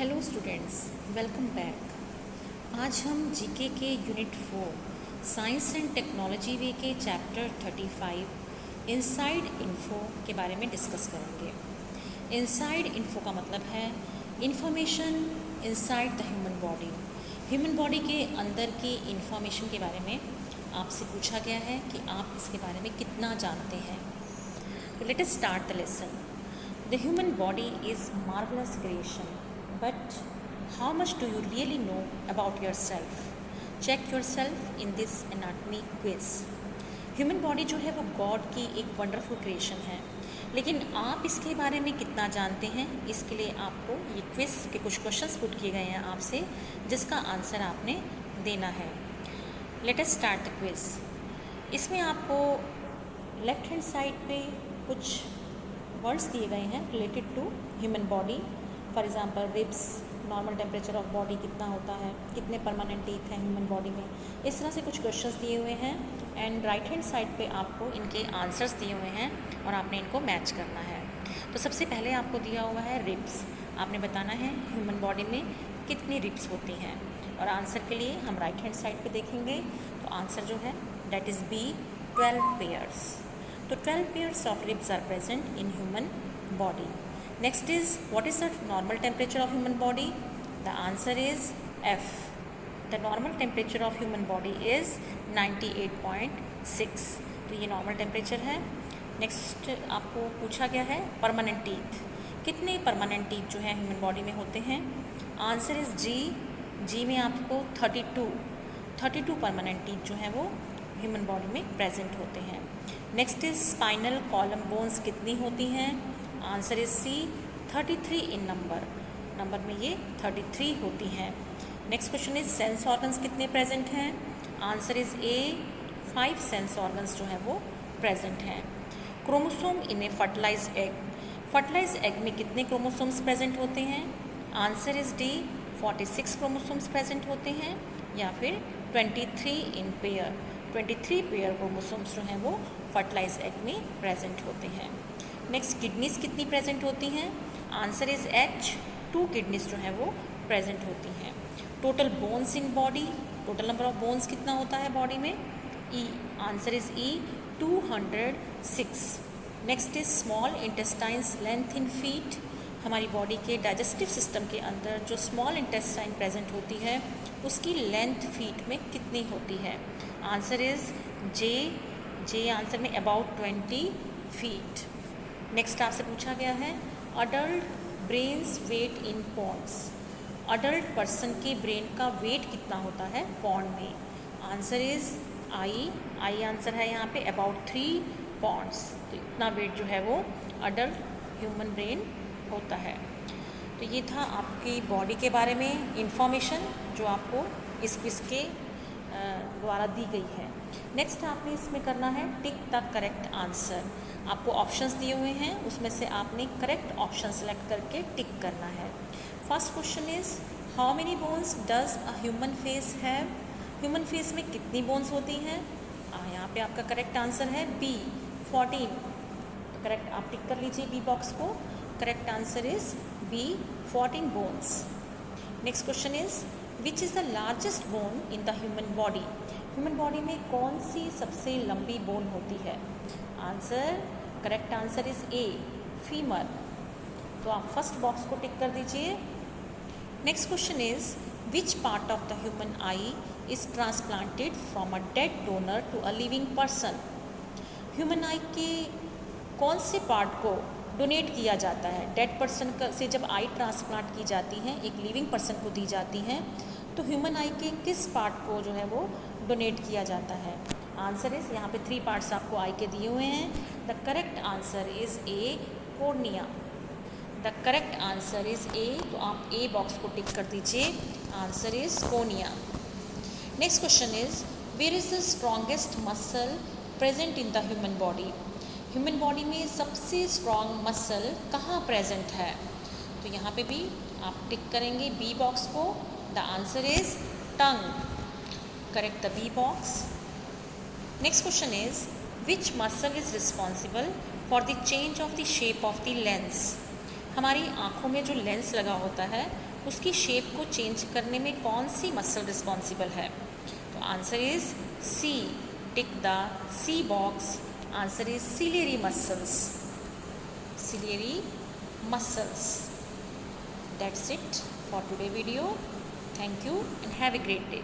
Hello students, welcome back. आज हम GK के यूनिट 4 साइंस एंड टेक्नोलॉजी वे के चैप्टर 35 इनसाइड इन्फो के बारे में डिस्कस करेंगे। इनसाइड इन्फो का मतलब है information inside the human body. Human body के अंदर की इंफॉर्मेशन के बारे में आपसे पूछा गया है कि आप इसके बारे में कितना जानते हैं। तो let us start the lesson. The human body is marvelous creation, but how much do you really know about yourself? Check yourself in this anatomy quiz. Human body जो है वो गॉड की एक वंडरफुल क्रिएशन है, लेकिन आप इसके बारे में कितना जानते हैं, इसके लिए आपको ये क्विज के कुछ क्वेश्चंस पुट किए गए हैं आपसे, जिसका आंसर आपने देना है। Let us start the quiz. इसमें आपको लेफ्ट हैंड साइड पे कुछ वर्ड्स दिए गए हैं related to human body. For example ribs, normal temperature of body कितना होता है, कितने परमानेंट टीथ हैं ह्यूमन बॉडी में, इस तरह से कुछ क्वेश्चंस दिए हुए हैं। एंड राइट हैंड साइड पे आपको इनके आंसर्स दिए हुए हैं और आपने इनको मैच करना है। तो सबसे पहले आपको दिया हुआ है रिब्स। आपने बताना है ह्यूमन बॉडी में कितनी रिब्स होती हैं, और आंसर के लिए हम राइट हैंड साइड पर देखेंगे। तो आंसर जो है that is B, 12 pairs. So 12 pairs of ribs are present in human body. Next is, what is the normal temperature of human body? The answer is F. The normal temperature of human body is 98.6. तो ये normal temperature है। Next आपको पूछा गया है permanent teeth। कितने permanent teeth जो है human body में होते हैं? Answer is G. G में आपको 32 permanent teeth जो है वो ह्यूमन बॉडी में प्रेजेंट होते हैं। Next is spinal column bones कितनी होती हैं? Answer is C, 33 in number में ये 33 होती हैं। Next question is sense organs कितने प्रेजेंट हैं? Answer is A, 5 sense organs जो हैं वो प्रेजेंट हैं। Chromosome in a fertilized egg में कितने क्रोमोसोम्स प्रेजेंट होते हैं? Answer is D, 46 chromosomes present होते हैं, या फिर 23 इन पेयर। 23 पेयर क्रोमोसोम्स जो हैं वो फर्टिलाइज एग में प्रेजेंट होते हैं। नेक्स्ट किडनीज कितनी प्रेजेंट होती हैं? आंसर इज एच, 2 किडनीज जो हैं वो प्रेजेंट होती हैं। Total bones in body, total number of bones कितना होता है बॉडी में? E, answer is E, 206। Next is small intestines length in feet. हमारी बॉडी के डाइजेस्टिव सिस्टम के अंदर जो स्मॉल इंटेस्टाइन प्रेजेंट होती है उसकी लेंथ फीट में कितनी होती है? आंसर इज जे आंसर में अबाउट 20 फीट। नेक्स्ट आपसे पूछा गया है अडल्ट ब्रेन्स वेट इन पॉन्ड्स। अडल्ट पर्सन के ब्रेन का वेट कितना होता है पॉन्ड में? आंसर इज आई आंसर है यहाँ पे अबाउट 3 पॉन्ड्स। तो इतना वेट जो है वो अडल्ट ह्यूमन ब्रेन होता है। तो ये था आपकी बॉडी के बारे में इंफॉर्मेशन जो आपको इस क्विज के द्वारा दी गई है। नेक्स्ट आपने इसमें करना है टिक द करेक्ट आंसर। आपको ऑप्शंस दिए हुए हैं, उसमें से आपने करेक्ट ऑप्शन सेलेक्ट करके टिक करना है। First question is how many bones does a human face have. Human face में कितनी बोन्स होती हैं? यहाँ पे आपका करेक्ट आंसर है बी, 14। तो करेक्ट आप टिक कर लीजिए बी बॉक्स को। Correct answer is B, 14 bones. Next question is which is the largest bone in the human body. Human body में कौन सी सबसे लंबी बोन होती है? Answer, correct answer is A, femur. तो आप फर्स्ट बॉक्स को टिक कर दीजिए। Next question is which part of the human eye is transplanted from a dead donor to a living person. Human आई के कौन से पार्ट को डोनेट किया जाता है? डेड पर्सन से जब आई ट्रांसप्लांट की जाती हैं, एक लिविंग पर्सन को दी जाती हैं, तो ह्यूमन आई के किस पार्ट को जो है वो डोनेट किया जाता है? आंसर इज, यहाँ पे 3 पार्ट्स आपको आई के दिए हुए हैं। The correct answer is A, cornea. The correct answer is A. तो आप ए बॉक्स को टिक कर दीजिए। Answer is cornea. Next question is where is the strongest muscle present in the human body. Human body में सबसे strong muscle कहाँ present है? तो यहाँ पे भी आप टिक करेंगे बी बॉक्स को। The answer is tongue. Correct the B box. Next question is which muscle is responsible for the change of the shape of the lens. हमारी आँखों में जो लेंस लगा होता है उसकी शेप को चेंज करने में कौन सी मसल रिस्पॉन्सिबल है? तो answer is C, tick the C box. Answer is ciliary muscles, ciliary muscles. That's it for today video. Thank you and have a great day.